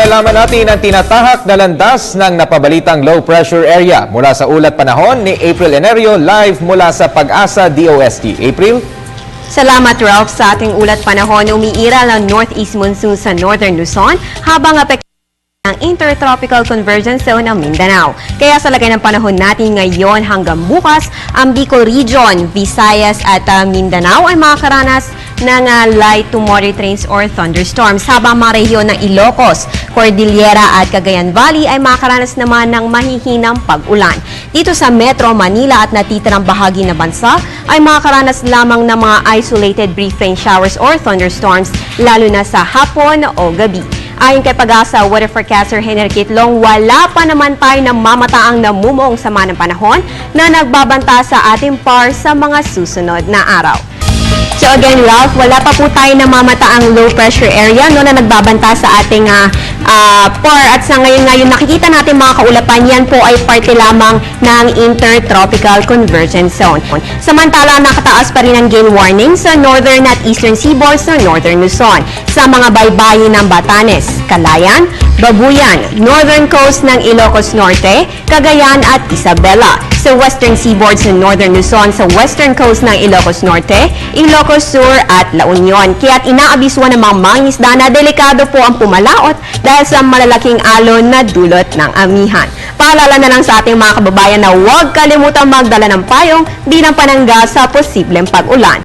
Malalaman natin ang tinatahak na landas ng napabalitang low pressure area mula sa ulat panahon ni April Enerio live mula sa Pag-asa DOST. April? Salamat, Ralph. Sa ating ulat panahon, umiiral ang northeast monsoon sa northern Luzon habang ang intertropical convergence zone ng Mindanao. Kaya sa lagay ng panahon natin ngayon hanggang bukas, ang Bicol Region, Visayas at Mindanao ay makakaranas ng light to moderate rains or thunderstorms. Habang mga rehiyon ng Ilocos, Cordillera at Cagayan Valley ay makakaranas naman ng mahihinang pag-ulan. Dito sa Metro Manila at natitirang bahagi ng bansa ay makakaranas lamang ng mga isolated brief rain showers or thunderstorms lalo na sa hapon o gabi. Ayon kay Pag-asa Weather Forecaster Henry Kitlong, wala pa naman tayo namamataang namumuong sama ng panahon na nagbabanta sa ating par sa mga susunod na araw. So again, Ralph, wala pa po tayo namamataang low pressure area na nagbabanta sa ating par at sa ngayon nakikita natin mga kaulapan, yan po ay parte lamang ng intertropical convergence zone. Samantala, nakataas pa rin ang gale warning sa northern at eastern seaboard sa northern Luzon, sa mga baybayin ng Batanes, Calayan, Babuyan, northern coast ng Ilocos Norte, Cagayan at Isabela, sa western seaboard sa northern Luzon, sa western coast ng Ilocos Norte, Ilocos Sur at La Union. Kaya't inaabisuan ng mga mangingisda na delikado po ang pumalaot dahil sa malalaking alon na dulot ng amihan. Paalala na lang sa ating mga kababayan na huwag kalimutang magdala ng payong bilang panangga sa posibleng pag-ulan.